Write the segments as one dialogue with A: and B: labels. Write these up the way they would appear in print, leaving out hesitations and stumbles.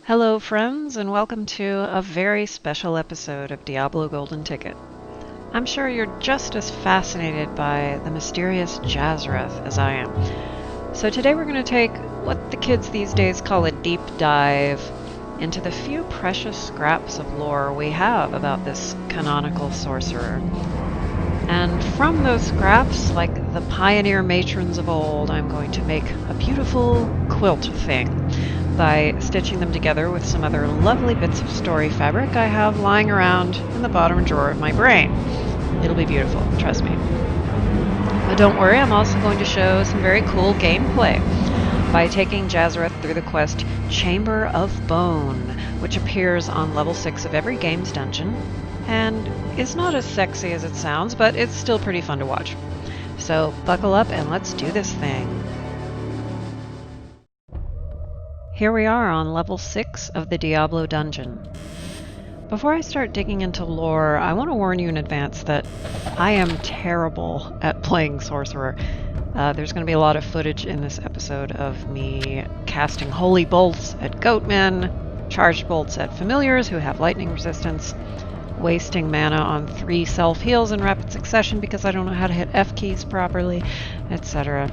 A: Hello friends, and welcome to a very special episode of Diablo Golden Ticket. I'm sure you're just as fascinated by the mysterious Jazreth as I am. So today we're going to take what the kids these days call a deep dive into the few precious scraps of lore we have about this canonical sorcerer. And from those scraps, like the pioneer matrons of old, I'm going to make a beautiful quilt thing by stitching them together with some other lovely bits of story fabric I have lying around in the bottom drawer of my brain. It'll be beautiful, trust me. But don't worry, I'm also going to show some very cool gameplay by taking Jazreth through the quest Chamber of Bone, which appears on level 6 of every game's dungeon, and is not as sexy as it sounds, but it's still pretty fun to watch. So buckle up and let's do this thing. Here we are on level 6 of the Diablo dungeon. Before I start digging into lore, I want to warn you in advance that I am terrible at playing sorcerer. There's going to be a lot of footage in this episode of me casting holy bolts at goatmen, charged bolts at familiars who have lightning resistance, wasting mana on 3 self-heals in rapid succession because I don't know how to hit F keys properly, etc.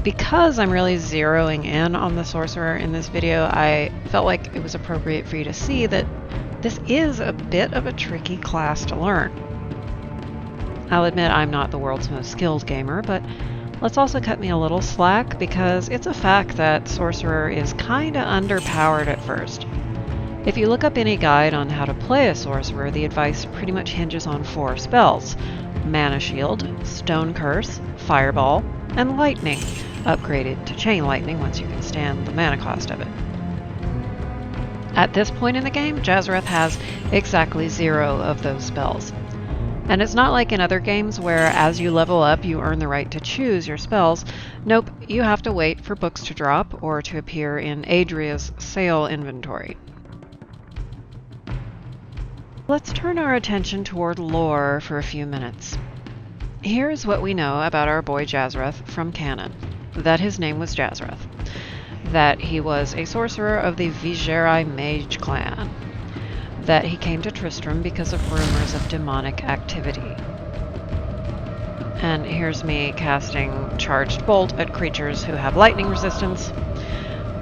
A: Because I'm really zeroing in on the sorcerer in this video, I felt like it was appropriate for you to see that this is a bit of a tricky class to learn. I'll admit I'm not the world's most skilled gamer, but let's also cut me a little slack because it's a fact that sorcerer is kinda underpowered at first. If you look up any guide on how to play a sorcerer, the advice pretty much hinges on 4 spells: Mana Shield, Stone Curse, Fireball, and Lightning, upgraded to Chain Lightning once you can stand the mana cost of it. At this point in the game, Jazreth has exactly 0 of those spells. And it's not like in other games where as you level up you earn the right to choose your spells. Nope, you have to wait for books to drop or to appear in Adria's sale inventory. Let's turn our attention toward lore for a few minutes. Here's what we know about our boy Jazreth from canon. That his name was Jazreth. That he was a sorcerer of the Vizjerei Mage clan. That he came to Tristram because of rumors of demonic activity. And here's me casting Charged Bolt at creatures who have lightning resistance.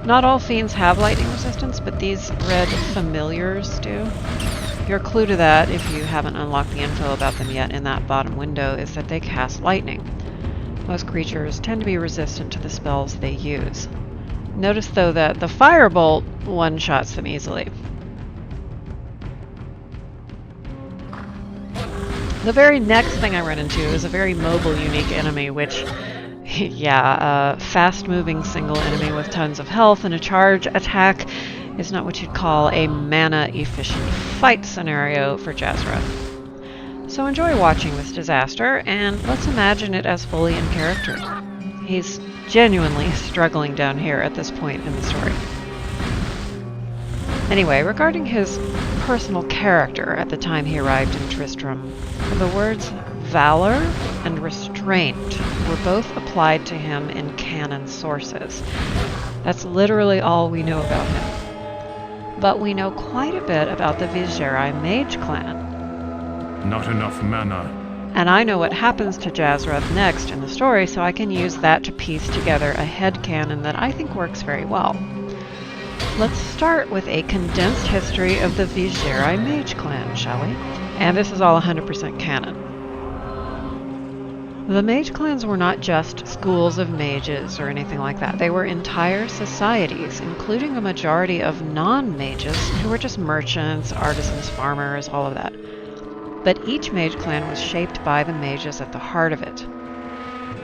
A: Not all fiends have lightning resistance, but these red familiars do. Your clue to that, if you haven't unlocked the info about them yet in that bottom window, is that they cast lightning. Most creatures tend to be resistant to the spells they use. Notice though that the Firebolt one-shots them easily. The very next thing I run into is a very mobile, unique enemy, which, yeah, a fast-moving single enemy with tons of health and a charge attack is not what you'd call a mana-efficient fight scenario for Jazreth. So enjoy watching this disaster, and let's imagine it as fully in character. He's genuinely struggling down here at this point in the story. Anyway, regarding his personal character at the time he arrived in Tristram, the words valor and restraint were both applied to him in canon sources. That's literally all we know about him. But we know quite a bit about the Vizjerei Mage clan.
B: Not enough mana.
A: And I know what happens to Jazreth next in the story, so I can use that to piece together a headcanon that I think works very well. Let's start with a condensed history of the Vizjerei Mage clan, shall we? And this is all 100% canon. The mage clans were not just schools of mages or anything like that. They were entire societies, including a majority of non-mages who were just merchants, artisans, farmers, all of that. But each mage clan was shaped by the mages at the heart of it.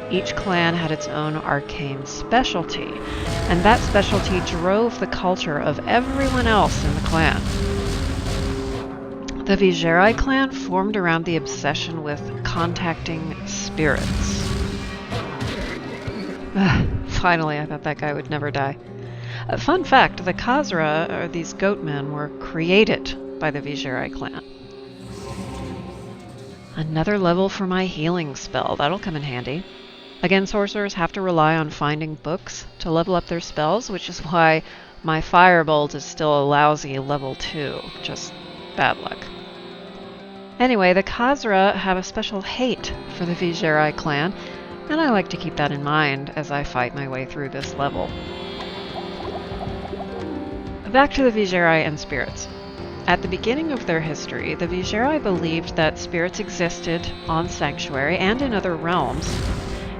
A: Each clan had its own arcane specialty, and that specialty drove the culture of everyone else in the clan. The Vizjerei clan formed around the obsession with contacting spirits. Finally, I thought that guy would never die. Fun fact, the Khazra, or these goatmen, were created by the Vizjerei clan. Another level for my healing spell. That'll come in handy. Again, sorcerers have to rely on finding books to level up their spells, which is why My firebolt is still a lousy level 2, just bad luck. Anyway, the Khazra have a special hate for the Vizjerei clan, and I like to keep that in mind as I fight my way through this level. Back to the Vizjerei and spirits. At the beginning of their history, the Vizjerei believed that spirits existed on Sanctuary and in other realms,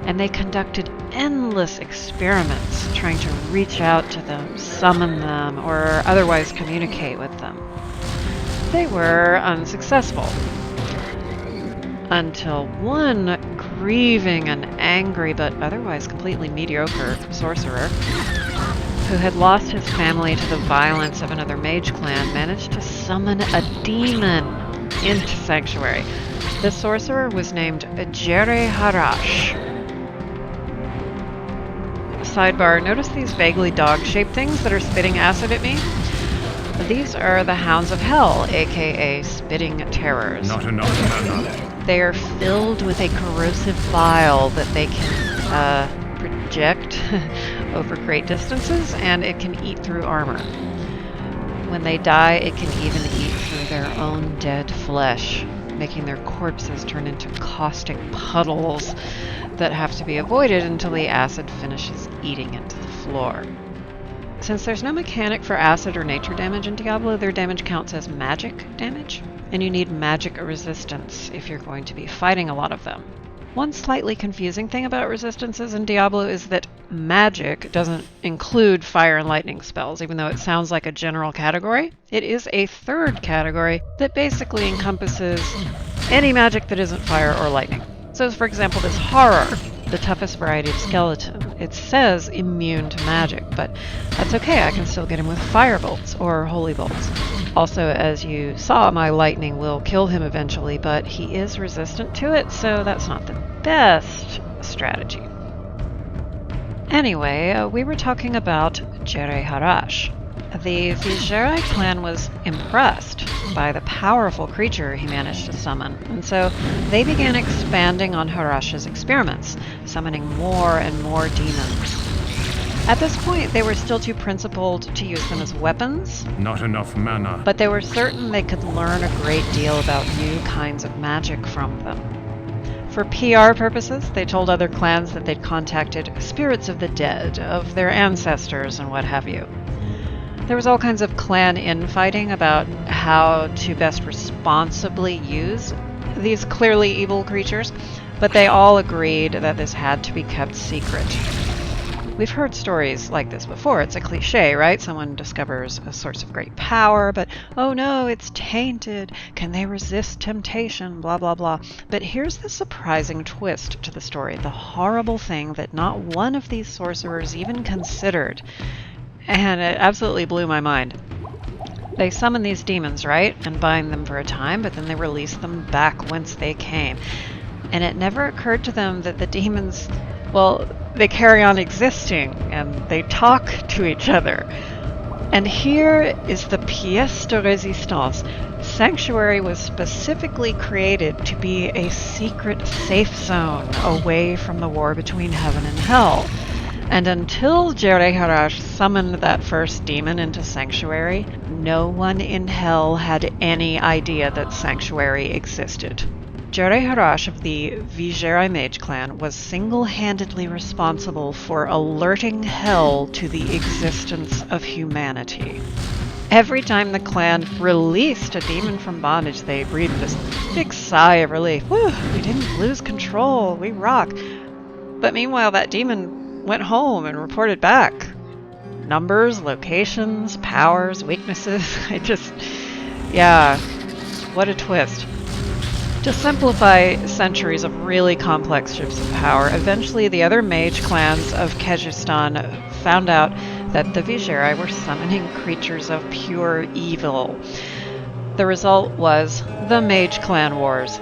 A: and they conducted endless experiments trying to reach out to them, summon them, or otherwise communicate with them. They were unsuccessful. Until one grieving and angry but otherwise completely mediocre sorcerer, who had lost his family to the violence of another mage clan, managed to summon a demon into Sanctuary. The sorcerer was named Jere Harash. Sidebar, notice these vaguely dog-shaped things that are spitting acid at me? These are the Hounds of Hell, aka Spitting Terrors.
B: Not enough mana.
A: They are filled with a corrosive bile that they can project over great distances, and it can eat through armor. When they die, it can even eat through their own dead flesh, making their corpses turn into caustic puddles that have to be avoided until the acid finishes eating into the floor. Since there's no mechanic for acid or nature damage in Diablo, their damage counts as magic damage, and you need magic resistance if you're going to be fighting a lot of them. One slightly confusing thing about resistances in Diablo is that magic doesn't include fire and lightning spells, even though it sounds like a general category. It is a third category that basically encompasses any magic that isn't fire or lightning. So, for example, this horror, the toughest variety of skeleton, it says immune to magic, but that's okay, I can still get him with fire bolts or holy bolts. Also, as you saw, my lightning will kill him eventually, but he is resistant to it, so that's not the best strategy. Anyway, we were talking about Jere Harash. The Vizjerei clan was impressed by the powerful creature he managed to summon, and so they began expanding on Harash's experiments, summoning more and more demons. At this point, they were still too principled to use them as weapons.
B: Not enough mana.
A: But they were certain they could learn a great deal about new kinds of magic from them. For PR purposes, they told other clans that they'd contacted spirits of the dead, of their ancestors, and what have you. There was all kinds of clan infighting about how to best responsibly use these clearly evil creatures, but they all agreed that this had to be kept secret. We've heard stories like this before. It's a cliche, right? Someone discovers a source of great power, but oh no, it's tainted. Can they resist temptation? Blah, blah, blah. But here's the surprising twist to the story, the horrible thing that not one of these sorcerers even considered. And it absolutely blew my mind. They summon these demons, right? And bind them for a time, but then they release them back whence they came. And it never occurred to them that the demons, well, they carry on existing, and they talk to each other. And here is the pièce de résistance. Sanctuary was specifically created to be a secret safe zone away from the war between heaven and hell. And until Jere Harash summoned that first demon into Sanctuary, no one in hell had any idea that Sanctuary existed. Jere Harash of the Vizjerei Mage clan was single-handedly responsible for alerting hell to the existence of humanity. Every time the clan released a demon from bondage, they breathed this big sigh of relief. Whew, we didn't lose control, we rock. But meanwhile, that demon went home and reported back. Numbers, locations, powers, weaknesses. What a twist. To simplify centuries of really complex shifts of power, eventually the other mage clans of Kyrgyzstan found out that the Vizjerei were summoning creatures of pure evil. The result was the Mage Clan Wars.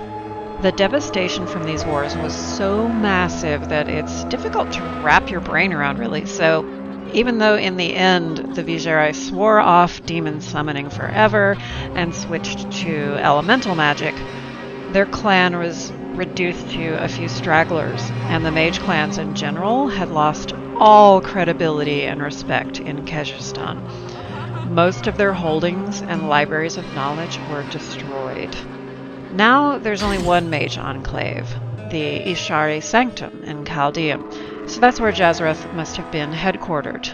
A: The devastation from these wars was so massive that it's difficult to wrap your brain around, really. So even though in the end the Vizjerei swore off demon summoning forever and switched to elemental magic, their clan was reduced to a few stragglers, and the mage clans in general had lost all credibility and respect in Kyrgyzstan. Most of their holdings and libraries of knowledge were destroyed. Now there's only one mage enclave, the Vizjerei Sanctum in Chaldeum, so that's where Jazreth must have been headquartered.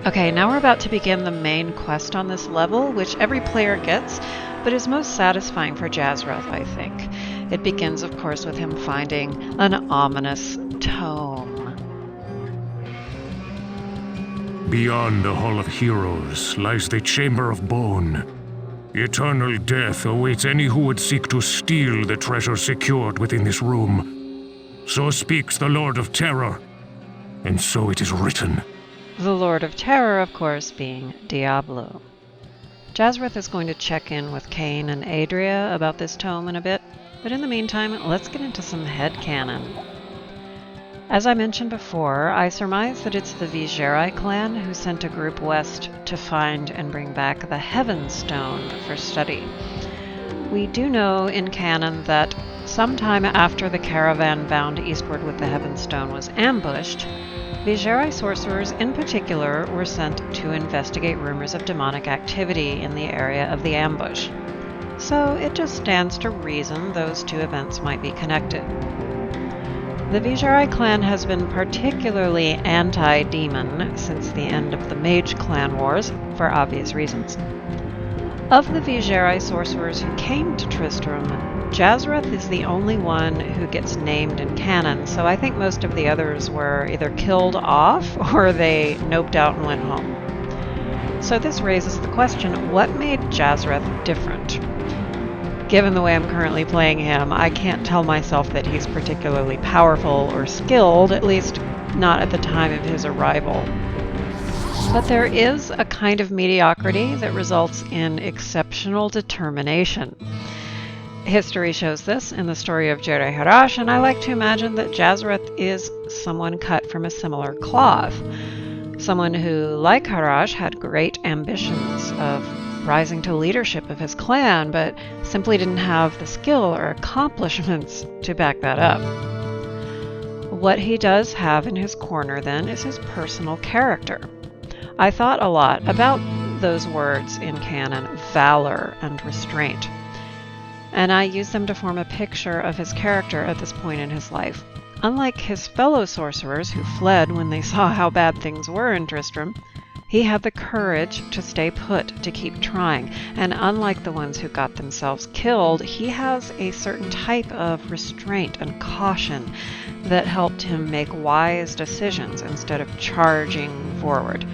A: Okay, now we're about to begin the main quest on this level, which every player gets, but is most satisfying for Jazreth, I think. It begins, of course, with him finding an ominous tome.
B: Beyond the Hall of Heroes lies the Chamber of Bone. Eternal death awaits any who would seek to steal the treasure secured within this room. So speaks the Lord of Terror, and so it is written.
A: The Lord of Terror, of course, being Diablo. Jazreth is going to check in with Cain and Adria about this tome in a bit, but in the meantime, let's get into some headcanon. As I mentioned before, I surmise that it's the Vizjerei clan who sent a group west to find and bring back the Heaven Stone for study. We do know in canon that sometime after the caravan bound eastward with the Heaven Stone was ambushed, Vizjerei sorcerers in particular were sent to investigate rumors of demonic activity in the area of the ambush. So it just stands to reason those two events might be connected. The Vizjerei clan has been particularly anti-demon since the end of the Mage clan wars, for obvious reasons. Of the Vizjerei sorcerers who came to Tristram, Jazreth is the only one who gets named in canon, so I think most of the others were either killed off or they noped out and went home. So this raises the question, what made Jazreth different? Given the way I'm currently playing him, I can't tell myself that he's particularly powerful or skilled, at least not at the time of his arrival. But there is a kind of mediocrity that results in exceptional determination. History shows this in the story of Jere Harash, and I like to imagine that Jazreth is someone cut from a similar cloth. Someone who, like Harash, had great ambitions of rising to leadership of his clan, but simply didn't have the skill or accomplishments to back that up. What he does have in his corner, then, is his personal character. I thought a lot about those words in canon, valor and restraint, and I used them to form a picture of his character at this point in his life. Unlike his fellow sorcerers who fled when they saw how bad things were in Tristram, he had the courage to stay put, to keep trying, and unlike the ones who got themselves killed, he has a certain type of restraint and caution that helped him make wise decisions instead of charging forward.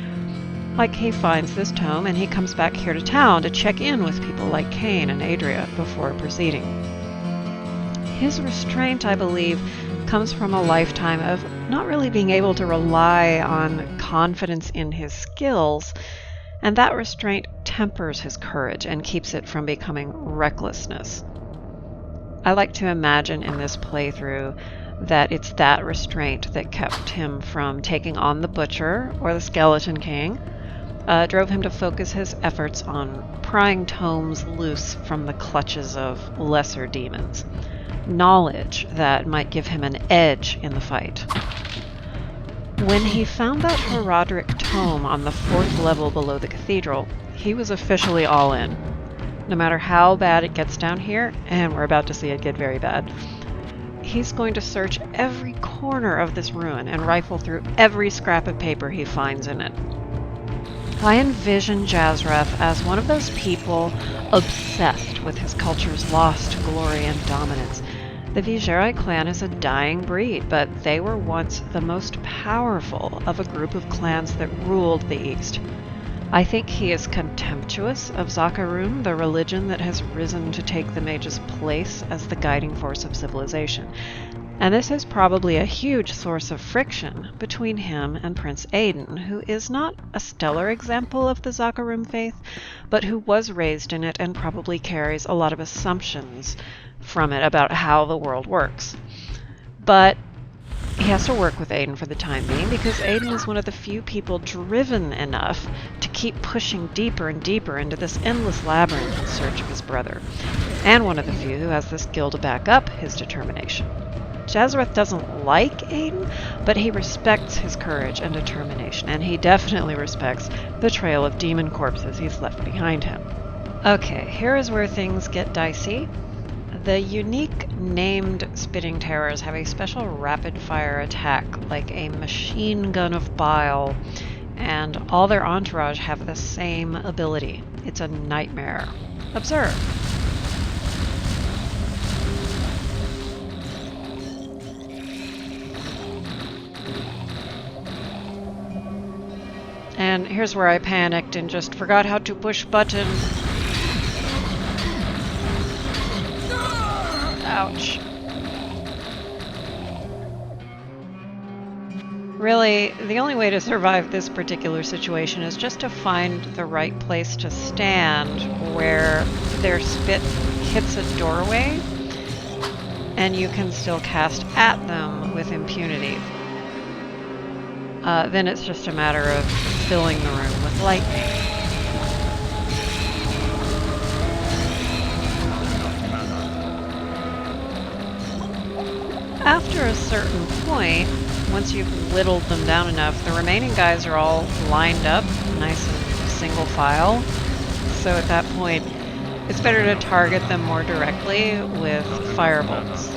A: Like he finds this tome and he comes back here to town to check in with people like Cain and Adria before proceeding. His restraint, I believe, comes from a lifetime of not really being able to rely on confidence in his skills, and that restraint tempers his courage and keeps it from becoming recklessness. I like to imagine in this playthrough that it's that restraint that kept him from taking on the Butcher or the Skeleton King, drove him to focus his efforts on prying tomes loose from the clutches of lesser demons. Knowledge that might give him an edge in the fight. When he found that Herodric tome on the 4th level below the cathedral, he was officially all in. No matter how bad it gets down here, and we're about to see it get very bad, he's going to search every corner of this ruin and rifle through every scrap of paper he finds in it. I envision Jazreth as one of those people obsessed with his culture's lost glory and dominance. The Vizjerei clan is a dying breed, but they were once the most powerful of a group of clans that ruled the East. I think he is contemptuous of Zakarum, the religion that has risen to take the Mage's place as the guiding force of civilization. And this is probably a huge source of friction between him and Prince Aidan, who is not a stellar example of the Zakarum faith, but who was raised in it and probably carries a lot of assumptions from it about how the world works. But He has to work with Aiden for the time being because Aiden is one of the few people driven enough to keep pushing deeper and deeper into this endless labyrinth in search of his brother, and one of the few who has the skill to back up his determination. Jazreth doesn't like Aiden, but he respects his courage and determination, and he definitely respects the trail of demon corpses he's left behind him. Okay, here is where things get dicey. The unique named spitting terrors have a special rapid-fire attack, like a machine gun of bile, and all their entourage have the same ability. It's a nightmare. Observe. And here's where I panicked and just forgot how to push button. Ouch. Really, the only way to survive this particular situation is just to find the right place to stand where their spit hits a doorway and you can still cast at them with impunity. Then it's just a matter of filling the room with lightning. After a certain point, once you've whittled them down enough, the remaining guys are all lined up, nice and single file. So at that point, it's better to target them more directly with firebolts.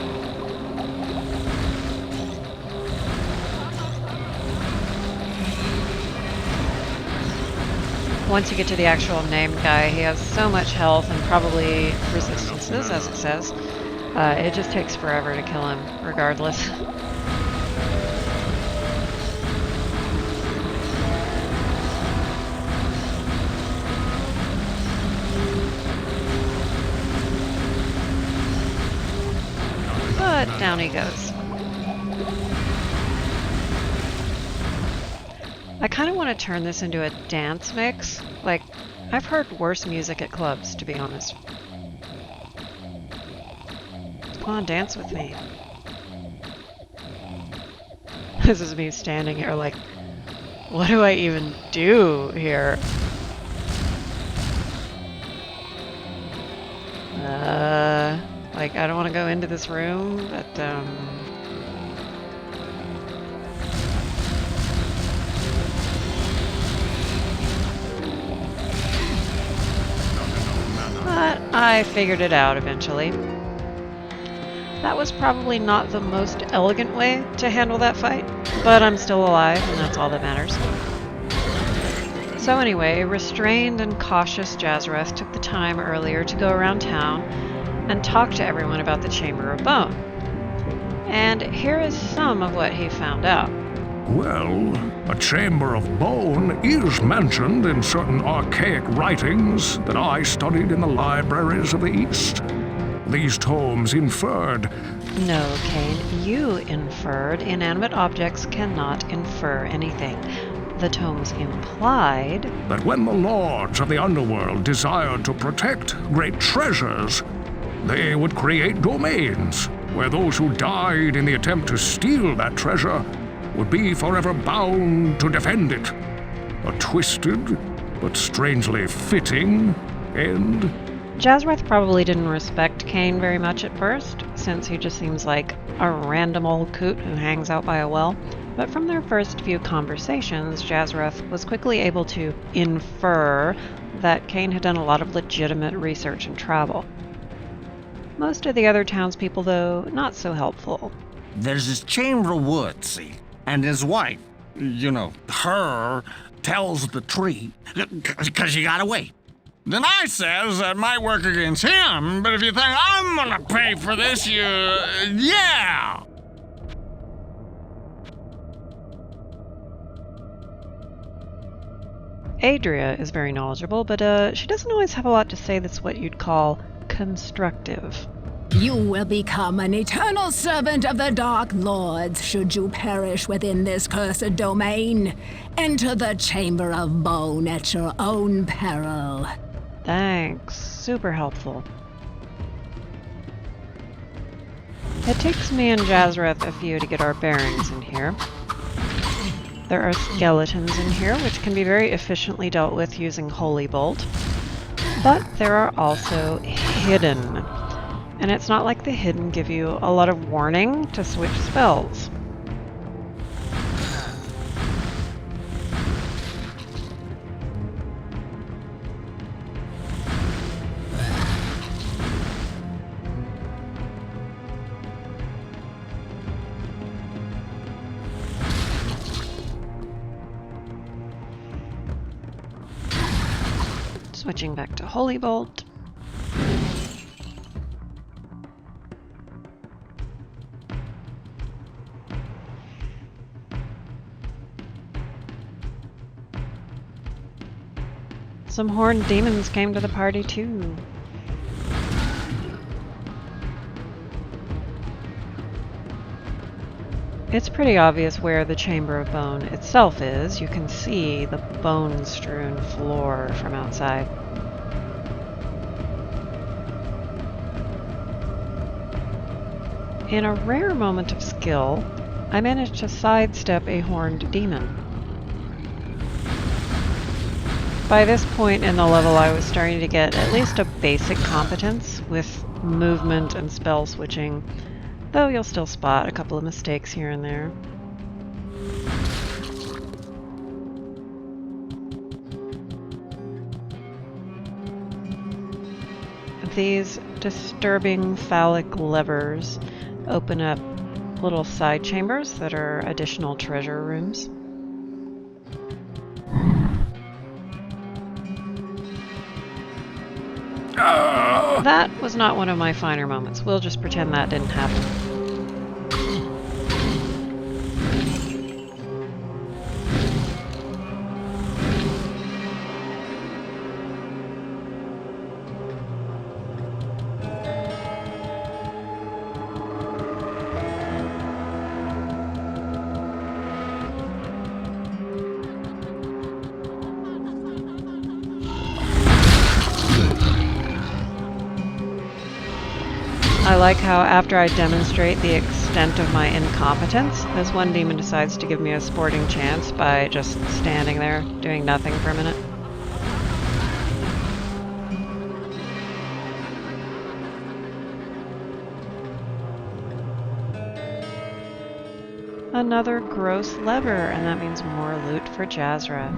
A: Once you get to the actual named guy, he has so much health and probably resistances, as it says. It just takes forever to kill him, regardless. But down he goes. I kind of want to turn this into a dance mix. Like, I've heard worse music at clubs, to be honest. Come on, dance with me. This is me standing here like, what do I even do here? Like, I don't want to go into this room, but, but I figured it out eventually. That was probably not the most elegant way to handle that fight, but I'm still alive, and that's all that matters. So anyway, restrained and cautious Jazreth took the time earlier to go around town and talk to everyone about the Chamber of Bone. And here is some of what he found out.
B: Well, a Chamber of Bone is mentioned in certain archaic writings that I studied in the libraries of the East. These tomes inferred...
A: No, Kane, you inferred. Inanimate objects cannot infer anything. The tomes implied...
B: that when the lords of the underworld desired to protect great treasures, they would create domains where those who died in the attempt to steal that treasure would be forever bound to defend it. A twisted, but strangely fitting end.
A: Jazreth probably didn't respect Kane very much at first, since he just seems like a random old coot who hangs out by a well. But from their first few conversations, Jazreth was quickly able to infer that Kane had done a lot of legitimate research and travel. Most of the other townspeople, though, not so helpful.
C: There's this Chamber of Wood, see? And his wife, you know, her, tells the tree, because you gotta wait. Then I says that might work against him, but if you think I'm gonna pay for this, yeah!
A: Adria is very knowledgeable, but she doesn't always have a lot to say that's what you'd call constructive.
D: You will become an eternal servant of the Dark Lords should you perish within this cursed domain. Enter the Chamber of Bone at your own peril.
A: Thanks. Super helpful. It takes me and Jazreth a few to get our bearings in here. There are skeletons in here, which can be very efficiently dealt with using Holy Bolt. But there are also hidden. And it's not like the hidden give you a lot of warning to switch spells. Switching back to Holy Bolt. Some horned demons came to the party too. It's pretty obvious where the Chamber of Bone itself is. You can see the bone-strewn floor from outside. In a rare moment of skill, I managed to sidestep a horned demon. By this point in the level, I was starting to get at least a basic competence with movement and spell switching, though you'll still spot a couple of mistakes here and there. These disturbing phallic levers open up little side chambers that are additional treasure rooms. That was not one of my finer moments. We'll just pretend that didn't happen. I like how after I demonstrate the extent of my incompetence, this one demon decides to give me a sporting chance by just standing there, doing nothing for a minute. Another gross lever, and that means more loot for Jazreth.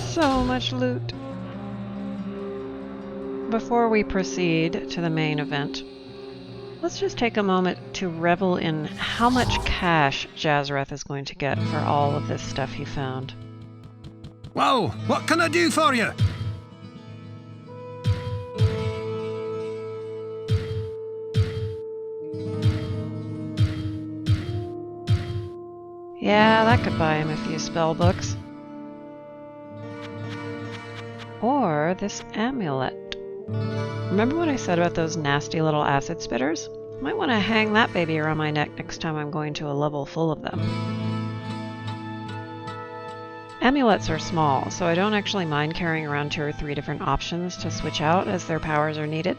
A: So much loot. Before we proceed to the main event, let's just take a moment to revel in how much cash Jazreth is going to get for all of this stuff he found.
E: Whoa, what can I do for you?
A: Yeah, that could buy him a few spell books. Or this amulet. Remember what I said about those nasty little acid spitters? Might want to hang that baby around my neck next time I'm going to a level full of them. Amulets are small, so I don't actually mind carrying around 2 or 3 different options to switch out as their powers are needed.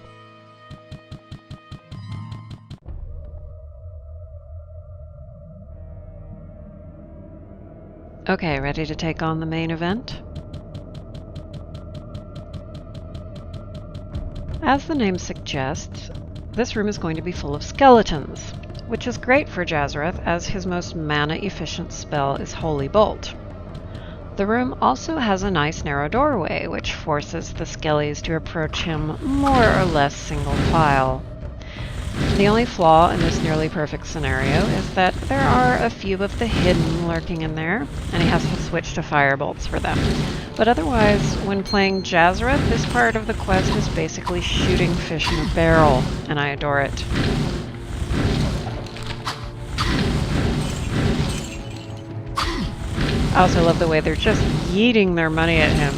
A: Okay, ready to take on the main event? As the name suggests, this room is going to be full of skeletons, which is great for Jazreth as his most mana-efficient spell is Holy Bolt. The room also has a nice narrow doorway, which forces the skellies to approach him more or less single file. The only flaw in this nearly perfect scenario is that there are a few of the hidden lurking in there, and he has to switch to firebolts for them. But otherwise, when playing Jazreth, this part of the quest is basically shooting fish in a barrel, and I adore it. I also love the way they're just yeeting their money at him.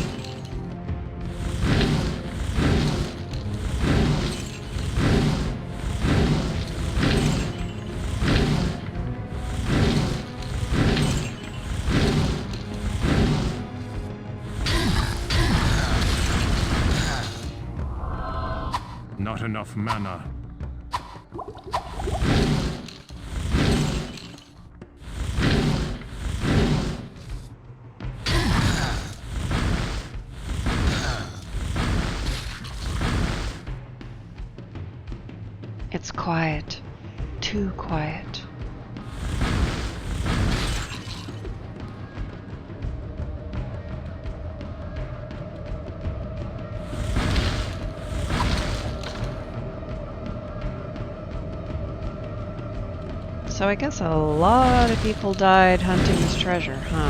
B: Not enough mana.
A: It's quiet. Too quiet. So I guess a lot of people died hunting this treasure, huh?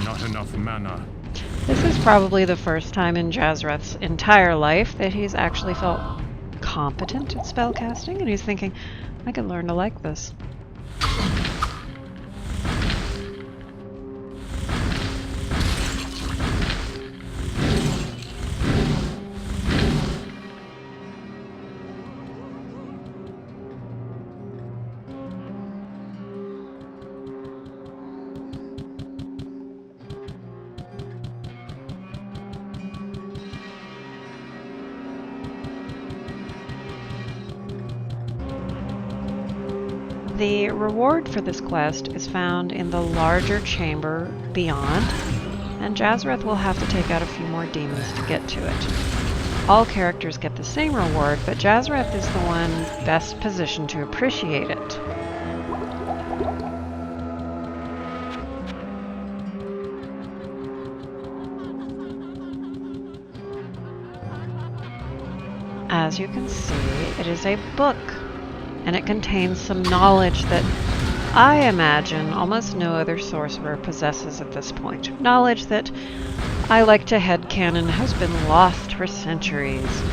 B: Not enough mana.
A: This is probably the first time in Jazreth's entire life that he's actually felt competent at spellcasting, and he's thinking, I could learn to like this. The reward for this quest is found in the larger chamber beyond, and Jazreth will have to take out a few more demons to get to it. All characters get the same reward, but Jazreth is the one best positioned to appreciate it. As you can see, it is a book, and it contains some knowledge that I imagine almost no other sorcerer possesses at this point. Knowledge that I like to headcanon has been lost for centuries.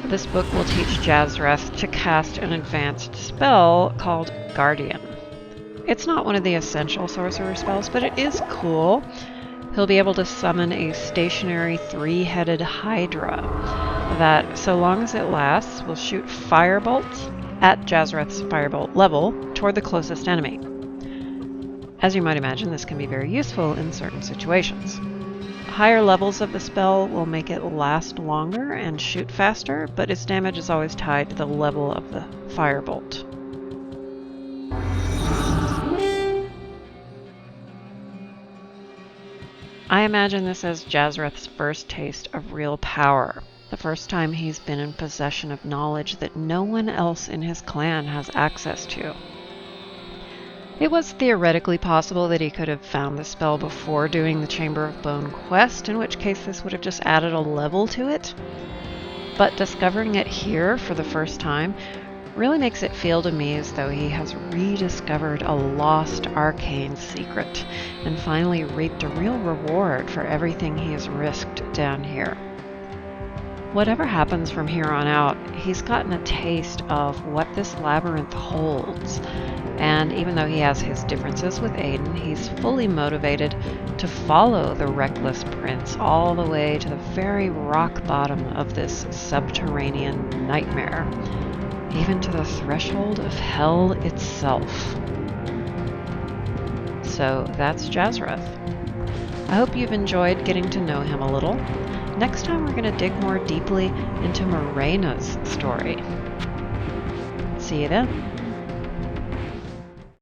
A: This book will teach Jazreth to cast an advanced spell called Guardian. It's not one of the essential sorcerer spells, but it is cool. He'll be able to summon a stationary three-headed hydra that, so long as it lasts, will shoot firebolts at Jazreth's firebolt level toward the closest enemy. As you might imagine, this can be very useful in certain situations. Higher levels of the spell will make it last longer and shoot faster, but its damage is always tied to the level of the firebolt. I imagine this as Jazreth's first taste of real power. The first time he's been in possession of knowledge that no one else in his clan has access to. It was theoretically possible that he could have found the spell before doing the Chamber of Bone quest, in which case this would have just added a level to it. But discovering it here for the first time really makes it feel to me as though he has rediscovered a lost arcane secret and finally reaped a real reward for everything he has risked down here. Whatever happens from here on out, he's gotten a taste of what this labyrinth holds, and even though he has his differences with Aiden, he's fully motivated to follow the reckless prince all the way to the very rock bottom of this subterranean nightmare, even to the threshold of hell itself. So that's Jazreth. I hope you've enjoyed getting to know him a little. Next time we're going to dig more deeply into Morena's story. See you then.